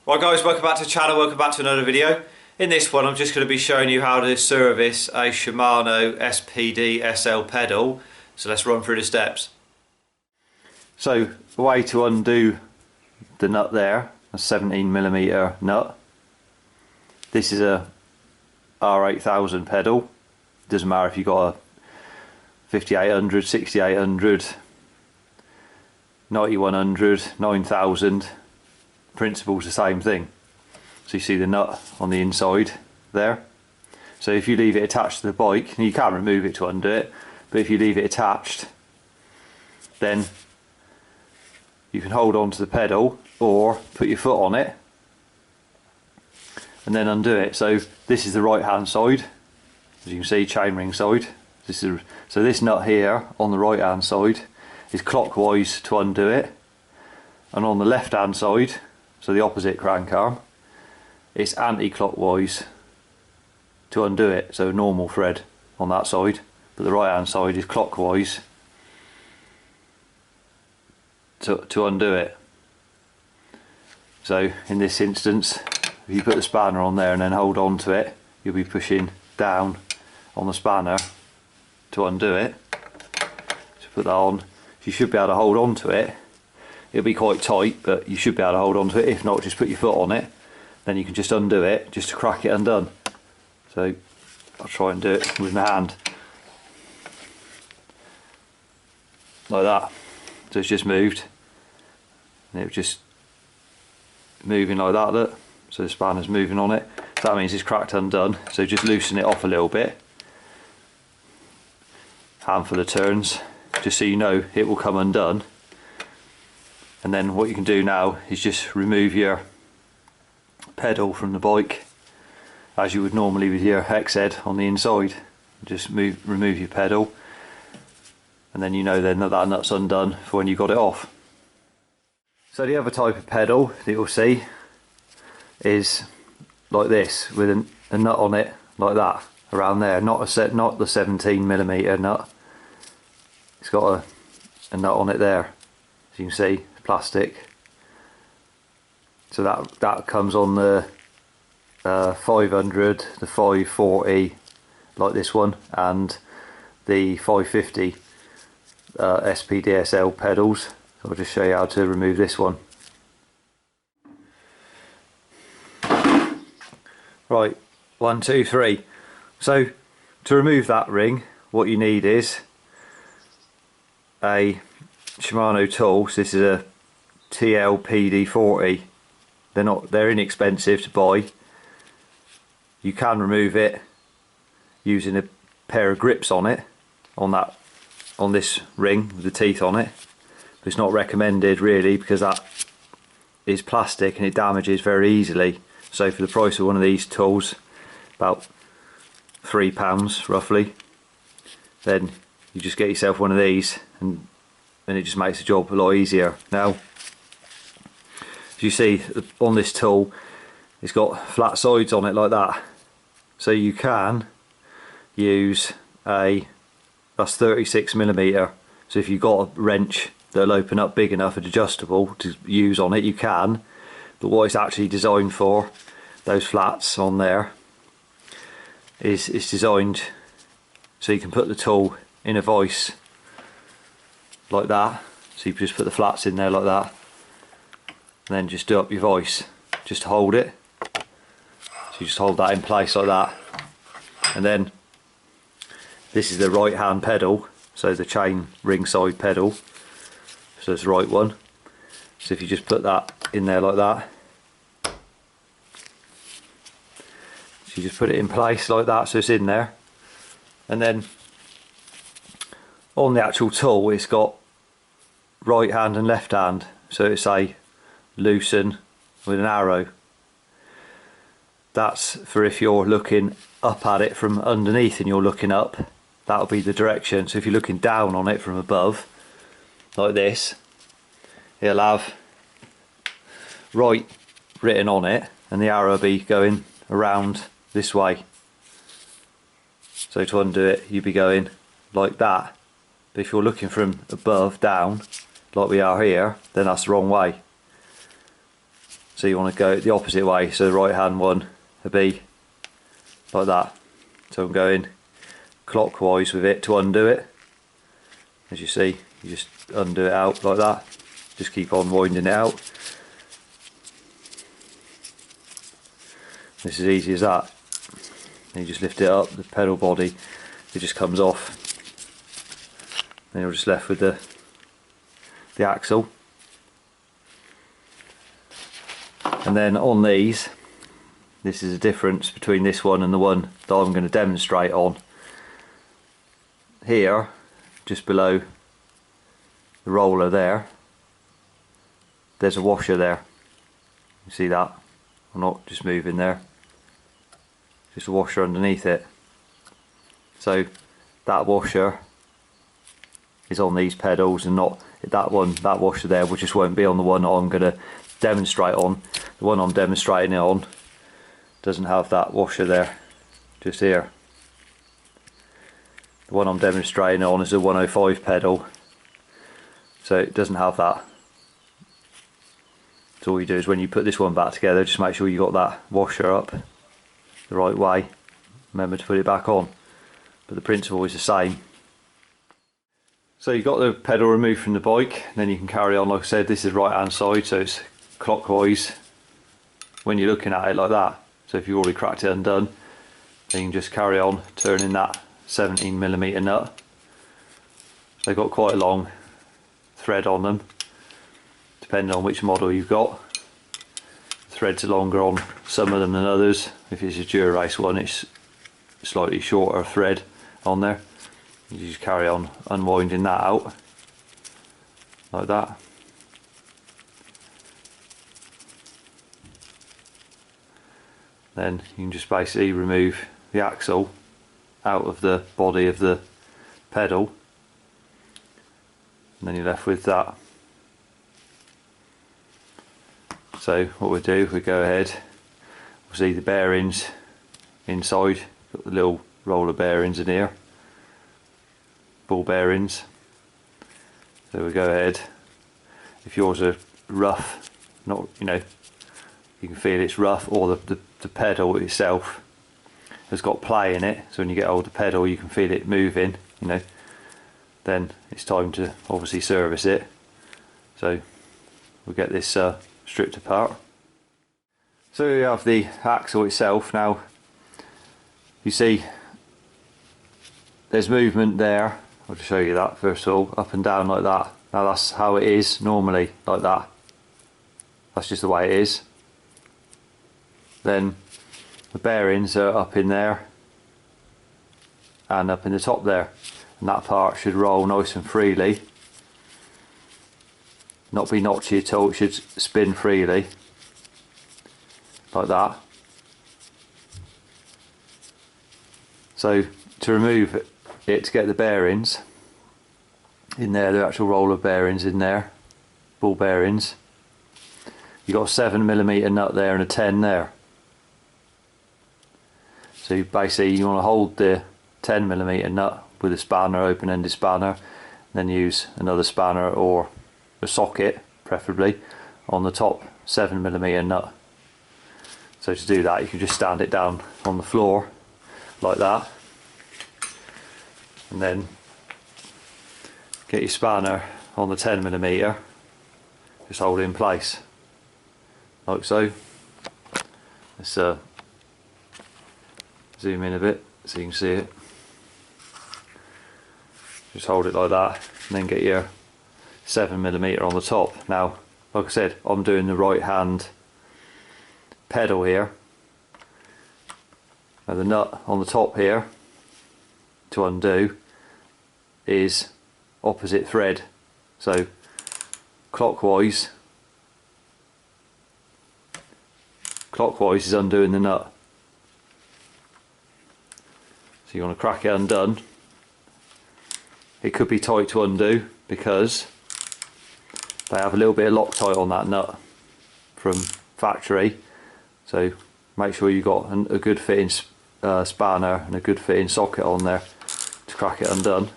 Right guys, welcome back to the channel, welcome back to another video. In this one I'm just going to be showing you how to service a Shimano SPD-SL pedal. So let's run through the steps. So the way to undo the nut there, a 17mm nut. This is a R8000 pedal. Doesn't matter if you've got a 5800, 6800, 9100, 9000. Principle's the same thing. So you see the nut on the inside there. So if you leave it attached to the bike, and you can remove it to undo it, but if you leave it attached, then you can hold on to the pedal or put your foot on it and then undo it. So this is the right hand side, as you can see, chainring side. So this nut here on the right hand side is clockwise to undo it, and on the left hand side, so the opposite crank arm, it's anti-clockwise to undo it, so normal thread on that side, but the right hand side is clockwise to undo it. So in this instance, if you put the spanner on there and then hold on to it, you'll be pushing down on the spanner to undo it. So put that on, you should be able to hold on to it. It'll be quite tight, but you should be able to hold on to it. If not, just put your foot on it, then you can just undo it, just to crack it undone. So I'll try and do it with my hand, like that. So it's just moved, and it was just moving like that, look. So the spanner's moving on it, so that means it's cracked undone. So just loosen it off a little bit, handful of turns, just so you know it will come undone. And then what you can do now is just remove your pedal from the bike as you would normally with your hex head on the inside. Just remove your pedal, and then you know then that that nut's undone for when you got it off. So the other type of pedal that you'll see is like this, with a nut on it like that, around there. Not the 17mm nut. It's got a nut on it there, as you can see. Plastic. So that comes on the 500, the 540 like this one, and the 550 SPD-SL pedals. So I'll just show you how to remove this one. Right, 1, 2, 3. So to remove that ring, what you need is a Shimano tool. So this is a PD-40. They're inexpensive to buy. You can remove it using a pair of grips on it, on this ring with the teeth on it. But it's not recommended really, because that is plastic and it damages very easily. So for the price of one of these tools, about £3 roughly, then you just get yourself one of these, and it just makes the job a lot easier. Now, as you see on this tool, it's got flat sides on it like that, so you can use that's 36mm. So if you've got a wrench that'll open up big enough and adjustable to use on it, you can. But what it's actually designed for, those flats on there, is it's designed so you can put the tool in a vise like that. So you just put the flats in there like that, and then just do up your vise just to hold it. So you just hold that in place like that, and then this is the right hand pedal, so the chain ring side pedal, so it's the right one. So if you just put that in there like that, so you just put it in place like that, so it's in there. And then on the actual tool, it's got right hand and left hand, so it's a loosen with an arrow. That's for if you're looking up at it from underneath and you're looking up, that'll be the direction. So if you're looking down on it from above like this, it'll have right written on it, and the arrow will be going around this way. So to undo it, you'd be going like that. But if you're looking from above down, like we are here, then that's the wrong way. So you want to go the opposite way, so the right hand one will be like that. So I'm going clockwise with it to undo it. As you see, you just undo it out like that. Just keep on winding it out. It's as easy as that. And you just lift it up, the pedal body, it just comes off. Then you're just left with the axle. And then on these, this is a difference between this one and the one that I'm going to demonstrate on. Here, just below the roller there, there's a washer there. You see that? I'm not just moving there. Just a washer underneath it. So that washer is on these pedals and not that one. That washer there just won't be on the one that I'm going to demonstrate on. The one I'm demonstrating it on doesn't have that washer there, just here. The one I'm demonstrating it on is a 105 pedal, so it doesn't have that. So all you do is when you put this one back together, just make sure you got that washer up the right way. Remember to put it back on, but the principle is the same. So you've got the pedal removed from the bike, then you can carry on. Like I said, this is right hand side, so it's clockwise when you're looking at it like that. So if you already cracked it undone, then you can just carry on turning that 17mm nut. They've got quite a long thread on them, depending on which model you've got. Threads are longer on some of them than others. If it's a Dura-Race one, it's slightly shorter thread on there. You just carry on unwinding that out like that. Then you can just basically remove the axle out of the body of the pedal, and then you're left with that. So what we do, we go ahead, we'll see the bearings inside, got the little roller bearings in here, ball bearings. So we go ahead, if yours are rough, not, you know, you can feel it's rough, or the pedal itself has got play in it, so when you get hold of the pedal you can feel it moving, you know, then it's time to obviously service it. So we'll get this stripped apart. So we have the axle itself. Now you see there's movement there. I'll just show you that first of all, up and down like that. Now that's how it is normally, like that. That's just the way it is. Then the bearings are up in there and up in the top there, and that part should roll nice and freely, not be notchy at all. It should spin freely like that. So to remove it, to get the bearings in there, the actual roller bearings in there, ball bearings, you've got a 7mm nut there and a 10 there. So basically you want to hold the 10mm nut with a spanner, open-ended spanner, then use another spanner or a socket preferably on the top 7mm nut. So to do that you can just stand it down on the floor like that, and then get your spanner on the 10mm, just hold it in place like so. Let's zoom in a bit so you can see it. Just hold it like that and then get your 7mm on the top. Now like I said, I'm doing the right hand pedal here. Now the nut on the top here to undo is opposite thread, so clockwise is undoing the nut. So you want to crack it undone. It could be tight to undo because they have a little bit of Loctite on that nut from factory, so make sure you've got a good fitting spanner and a good fitting socket on there to crack it undone.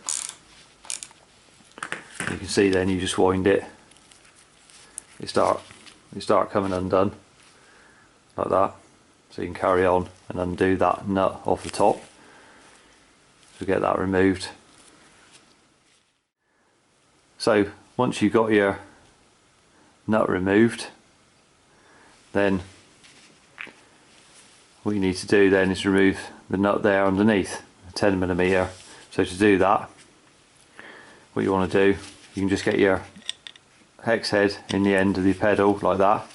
You can see then you just wind it, it start coming undone. like that, so you can carry on and undo that nut off the top. So get that removed. So once you've got your nut removed, then what you need to do then is remove the nut there underneath, 10mm. So to do that, what you want to do, you can just get your hex head in the end of the pedal like that,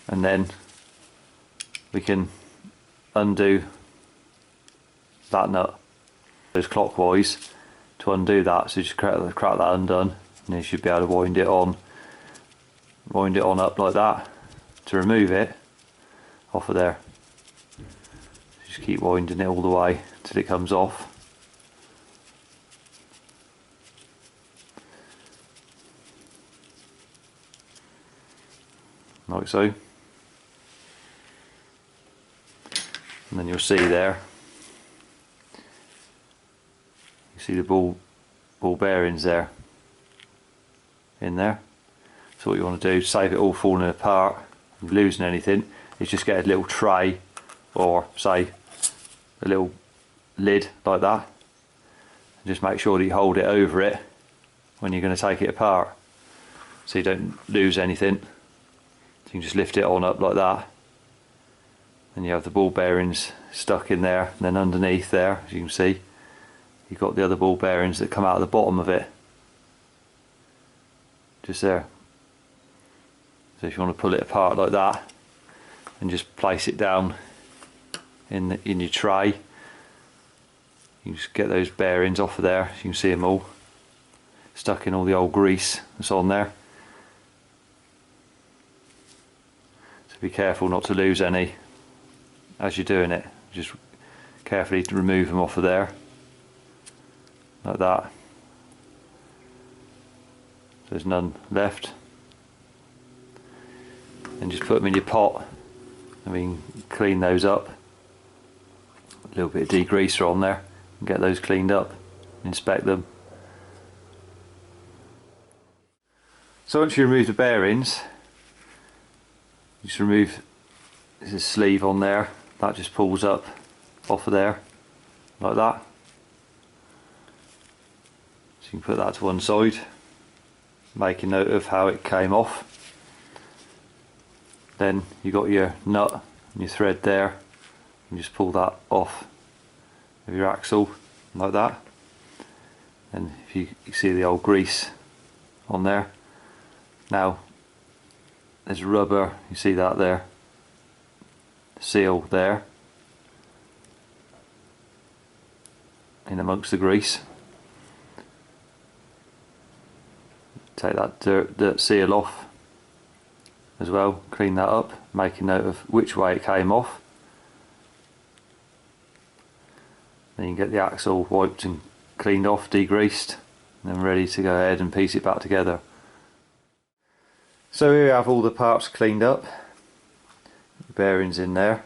and then we can undo that nut. Goes clockwise to undo that, so just crack that undone, and you should be able to wind it on up like that to remove it off of there. Just keep winding it all the way till it comes off. Like so. And then you'll see there, you see the ball bearings there, in there. So what you want to do, save it all falling apart and losing anything, is just get a little tray, or say a little lid like that, and just make sure that you hold it over it when you're going to take it apart, so you don't lose anything. So you can just lift it on up like that, and you have the ball bearings stuck in there, and then underneath there, as you can see, you've got the other ball bearings that come out of the bottom of it, just there. So if you want to pull it apart like that and just place it down in your tray, you just get those bearings off of there. You can see them all stuck in all the old grease that's on there. So be careful not to lose any as you're doing it. Just carefully remove them off of there like that. So there's none left. And just put them in your pot, and we can clean those up. A little bit of degreaser on there, and get those cleaned up, inspect them. So once you remove the bearings, just remove this sleeve on there, that just pulls up off of there like that. So you can put that to one side, make a note of how it came off. Then you got your nut and your thread there, and just pull that off of your axle like that. And if you see the old grease on there, now there's rubber, you see that there, seal there in amongst the grease. Take that dirt seal off as well, clean that up, make a note of which way it came off. Then you can get the axle wiped and cleaned off, degreased, and then ready to go ahead and piece it back together. So here we have all the parts cleaned up, the bearings in there.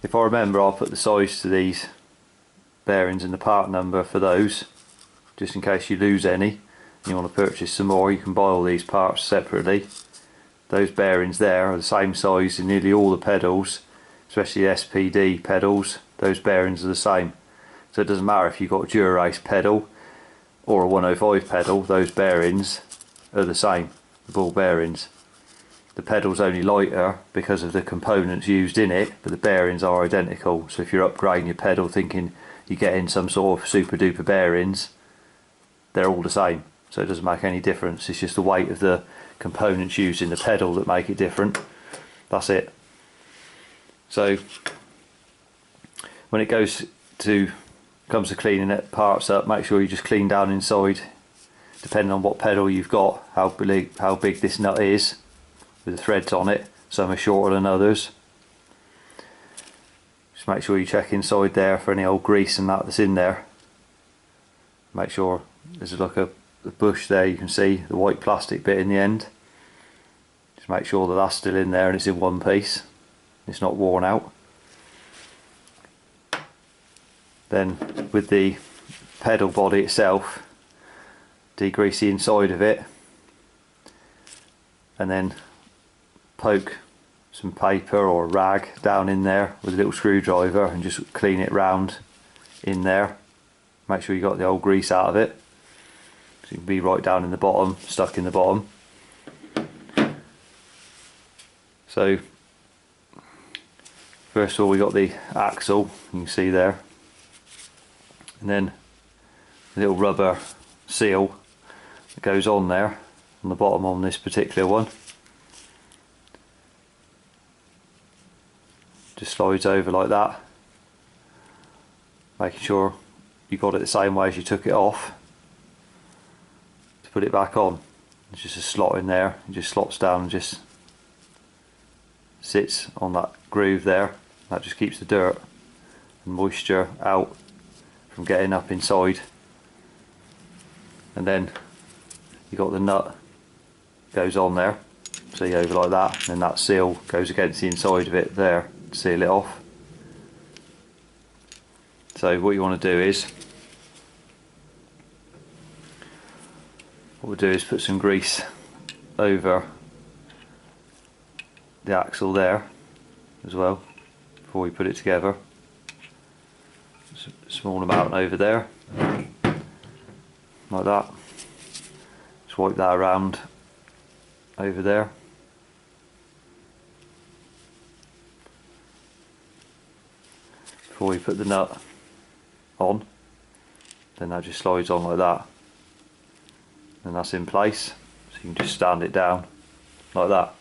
If I remember, I'll put the size to these bearings and the part number for those, just in case you lose any and you want to purchase some more. You can buy all these parts separately. Those bearings there are the same size in nearly all the pedals, especially SPD pedals. Those bearings are the same, so it doesn't matter if you've got a Dura-Race pedal or a 105 pedal, those bearings are the same, the ball bearings. The pedal's only lighter because of the components used in it, but the bearings are identical. So if you're upgrading your pedal thinking you're getting some sort of super duper bearings, they're all the same, so it doesn't make any difference. It's just the weight of the components used in the pedal that make it different. That's it. So when it comes to cleaning it parts up, make sure you just clean down inside, depending on what pedal you've got, how big this nut is with the threads on it. Some are shorter than others. Just make sure you check inside there for any old grease and that's in there. Make sure there's like a bush there, you can see the white plastic bit in the end. Just make sure that that's still in there and it's in one piece, it's not worn out. Then with the pedal body itself, degrease the inside of it and then poke some paper or a rag down in there with a little screwdriver and just clean it round in there. Make sure you got the old grease out of it, so it can be right down in the bottom, stuck in the bottom. So first of all we got the axle, you can see there, and then a little rubber seal that goes on there on the bottom on this particular one. Just slides over like that, making sure you got it the same way as you took it off to put it back on. There's just a slot in there, it just slots down and just sits on that groove there. That just keeps the dirt and moisture out from getting up inside. And then you got the nut goes on there, see, over like that, and then that seal goes against the inside of it there to seal it off. So what you want to do is, what we'll do is put some grease over the axle there as well before we put it together. Small amount over there, like that. Just wipe that around over there. Before we put the nut on, then that just slides on like that, and that's in place, so you can just stand it down like that.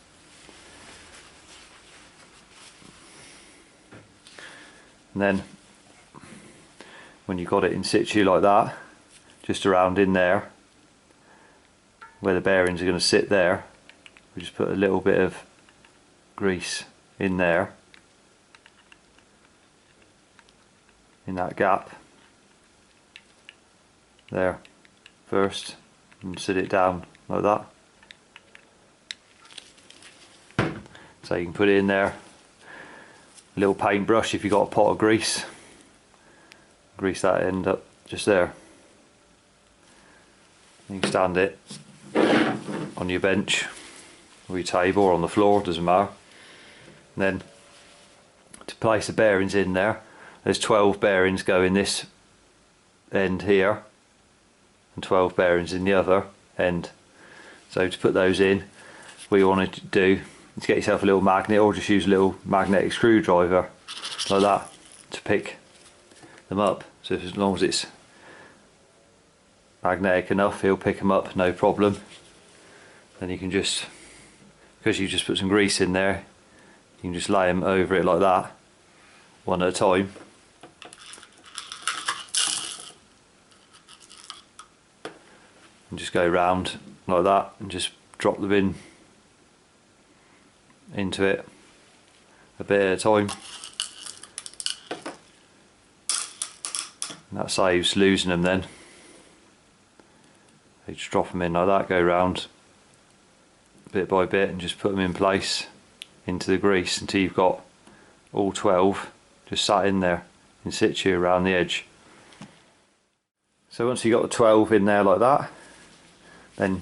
And then when you've got it in situ like that, just around in there where the bearings are going to sit there, we just put a little bit of grease in there, in that gap there first, and sit it down like that. So you can put it in there, a little paintbrush if you've got a pot of grease, grease that end up just there. You can stand it on your bench or your table or on the floor, doesn't matter. And then to place the bearings in there, there's 12 bearings go in this end here and 12 bearings in the other end. So to put those in, what you want to do is get yourself a little magnet, or just use a little magnetic screwdriver like that to pick them up. So as long as it's magnetic enough, he'll pick them up, no problem. Then you can just, because you just put some grease in there, you can just lay them over it like that, one at a time. And just go round like that and just drop them in into it a bit at a time. And that saves losing them then. You just drop them in like that, go round bit by bit and just put them in place into the grease until you've got all 12 just sat in there in situ around the edge. So once you've got the 12 in there like that, then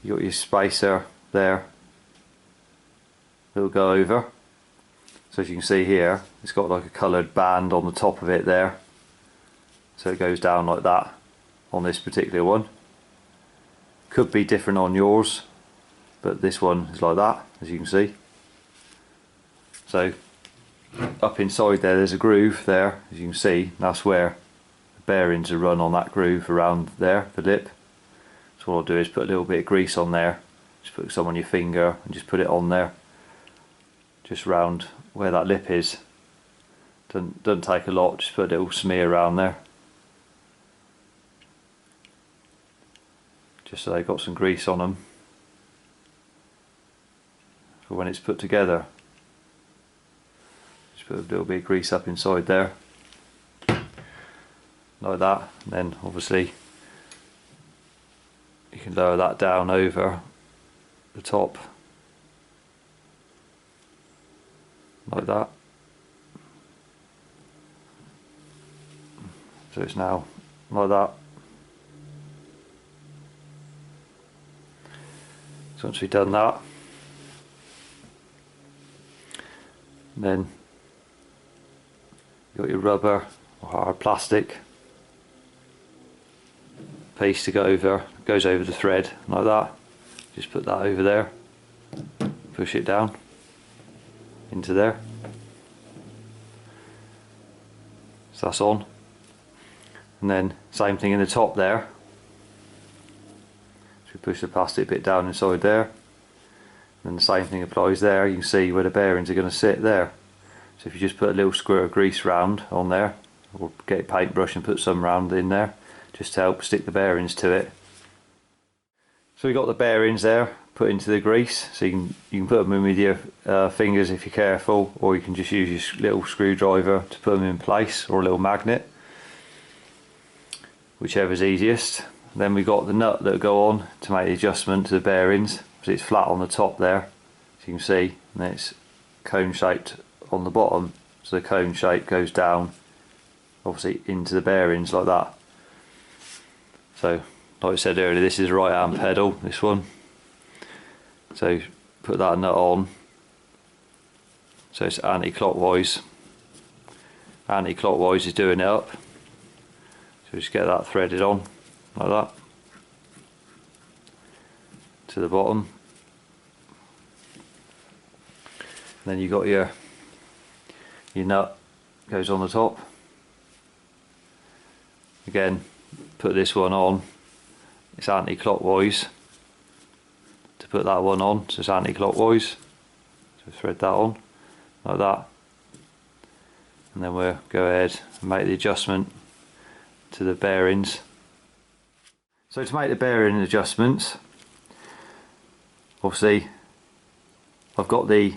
you got your spacer there that'll go over. So as you can see here, it's got like a coloured band on the top of it there, so it goes down like that on this particular one. Could be different on yours, but this one is like that, as you can see. So up inside there's a groove there, as you can see. That's where the bearings are run on that groove around there, the lip. So what I'll do is put a little bit of grease on there, just put some on your finger and just put it on there, just round where that lip is. Doesn't take a lot, just put a little smear around there, just so they've got some grease on them for when it's put together. Just put a little bit of grease up inside there like that, and then obviously you can lower that down over the top like that. So it's now like that. So once we've done that, And then you've got your rubber or hard plastic piece to go over, goes over the thread like that. Just put that over there, push it down into there, so that's on. And then same thing in the top there, so we push the plastic bit down inside there, and the same thing applies there. You can see where the bearings are going to sit there. So if you just put a little squirt of grease round on there, or get a paintbrush and put some round in there just to help stick the bearings to it. So we got the bearings there put into the grease, so you can put them in with your fingers if you're careful, or you can just use your little screwdriver to put them in place, or a little magnet, whichever's easiest. Then we got the nut that go on to make the adjustment to the bearings, so it's flat on the top there, so you can see, and then it's cone shaped on the bottom, so the cone shape goes down obviously into the bearings like that. So like I said earlier, this is a right hand pedal, this one. So put that nut on, so it's anti-clockwise. Anti-clockwise is doing it up, so just get that threaded on like that to the bottom. And then you got your nut goes on the top. Again, put this one on, it's anti-clockwise to put that one on, so it's anti-clockwise, so thread that on like that, and then we'll go ahead and make the adjustment to the bearings. So to make the bearing adjustments, obviously I've got the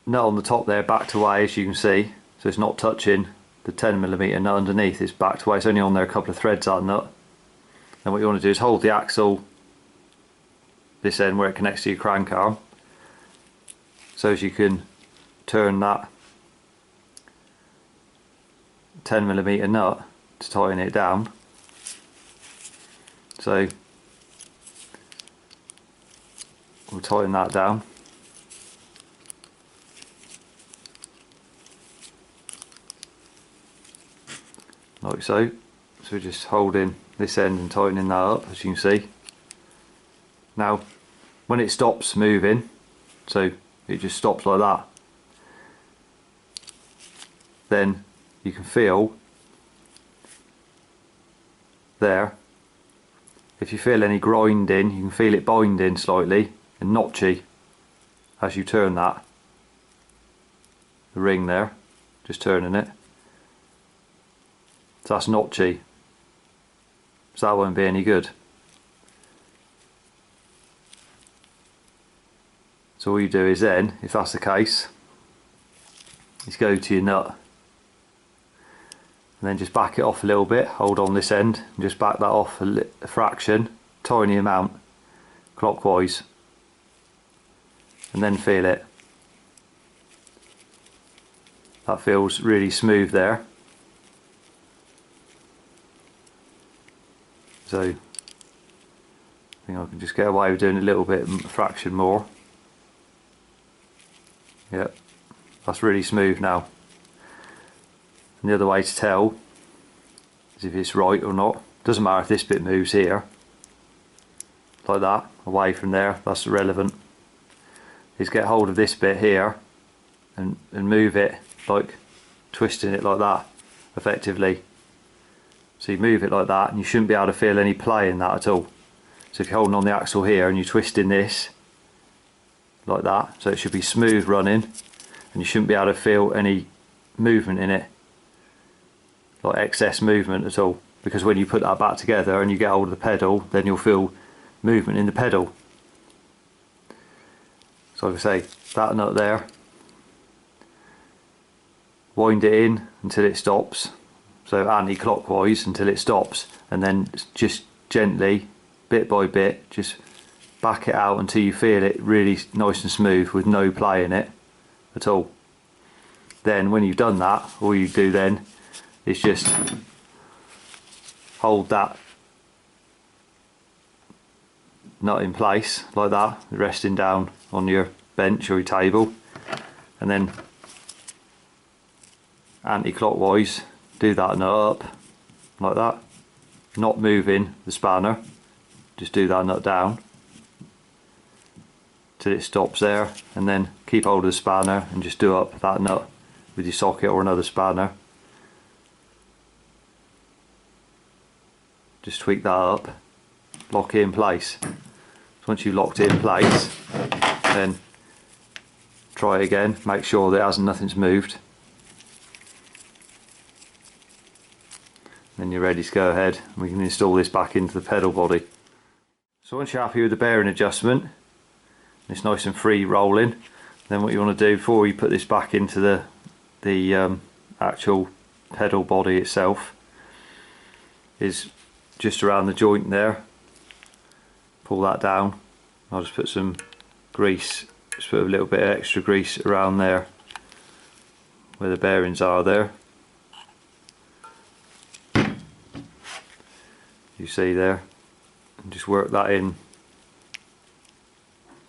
nut on the top there backed away, as you can see, so it's not touching the 10mm nut underneath, it's backed away, it's only on there a couple of threads, that nut. And what you want to do is hold the axle, this end where it connects to your crank arm, so as you can turn that 10mm nut to tighten it down. So we'll tighten that down. Like so. So we're just holding this end and tightening that up, as you can see. Now when it stops moving, so it just stops like that, then you can feel there, if you feel any grinding, you can feel it binding slightly and notchy as you turn that, the ring there, just turning it. So that's notchy, so that won't be any good. So all you do is then, if that's the case, is go to your nut and then just back it off a little bit, hold on this end and just back that off a fraction, tiny amount, clockwise, and then feel it. That feels really smooth there. So I think I can just get away with doing a little bit, a fraction more. Yep, that's really smooth now. And the other way to tell is if it's right or not. Doesn't matter if this bit moves here, like that, away from there, that's irrelevant. Is get hold of this bit here and move it, like twisting it like that, effectively. So you move it like that and you shouldn't be able to feel any play in that at all. So if you're holding on the axle here and you're twisting this like that, so it should be smooth running and you shouldn't be able to feel any movement in it, like excess movement at all, because when you put that back together and you get hold of the pedal, then you'll feel movement in the pedal. So like I say, that nut there, wind it in until it stops, so anti-clockwise until it stops, and then just gently, bit by bit, just back it out until you feel it really nice and smooth with no play in it at all. Then when you've done that, all you do then is just hold that nut in place like that, resting down on your bench or your table, and then anti-clockwise, do that nut up like that, not moving the spanner, just do that nut down till it stops there, and then keep hold of the spanner and just do up that nut with your socket or another spanner. Just tweak that up, lock it in place. So once you've locked it in place, then try it again, make sure that nothing's moved. Then you're ready to go ahead and we can install this back into the pedal body. So once you're happy with the bearing adjustment, it's nice and free rolling, then what you want to do before you put this back into the actual pedal body itself is just around the joint there, pull that down. I'll just put some grease, just put a little bit of extra grease around there where the bearings are there. You see there, and just work that in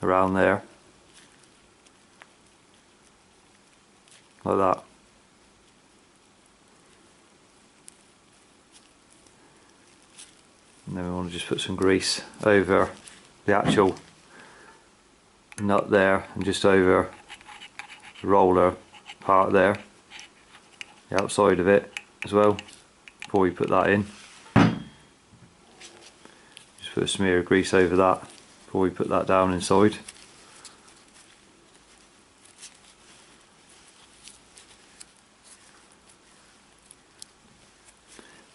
around there like that. And then we want to just put some grease over the actual nut there and just over the roller part there, the outside of it as well, before we put that in. Just put a smear of grease over that before we put that down inside.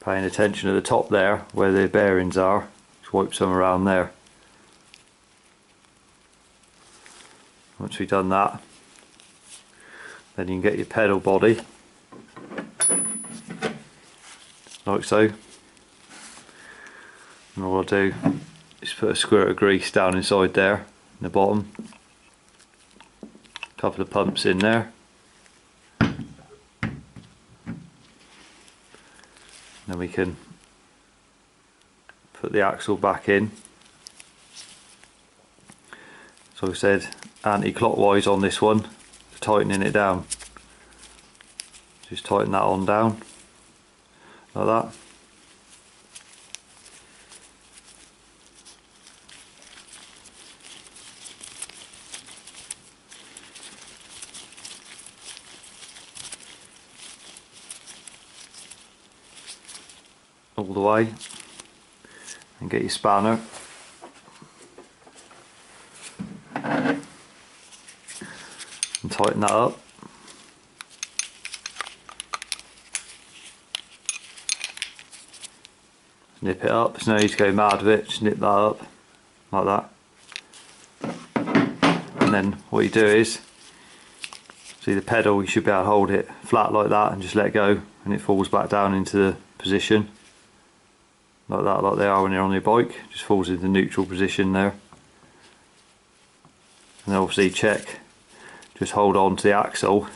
Paying attention at the top there where the bearings are, just wipe some around there. Once we've done that, then you can get your pedal body like so, and all I'll do is put a squirt of grease down inside there in the bottom, a couple of pumps in there. Then we can put the axle back in. So I said anti-clockwise on this one, tightening it down. Just tighten that on down like that. All the way, and get your spanner and tighten that up. Nip it up, there's no need to go mad with it, just nip that up like that. And then what you do is, see the pedal, you should be able to hold it flat like that and just let go and it falls back down into the position. Like that, like they are when you're on your bike, just falls into neutral position there. And then obviously check, just hold on to the axle,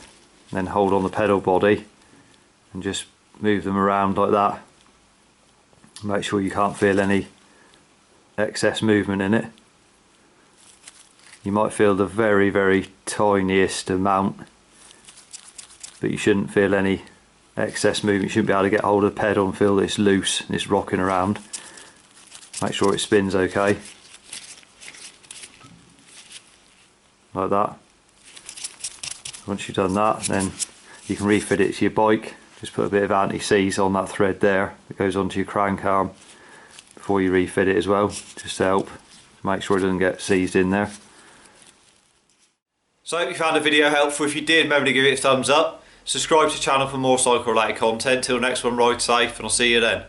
then hold on the pedal body and just move them around like that. Make sure you can't feel any excess movement in it. You might feel the very, very tiniest amount, but you shouldn't feel any excess movement. You shouldn't be able to get hold of the pedal and feel that it's loose and it's rocking around. Make sure it spins okay, like that. Once you've done that, then you can refit it to your bike. Just put a bit of anti-seize on that thread there that goes onto your crank arm before you refit it as well, just to help make sure it doesn't get seized in there. So I hope you found the video helpful. If you did, remember to give it a thumbs up. Subscribe to the channel for more cycle related content. Till next one, ride safe and I'll see you then.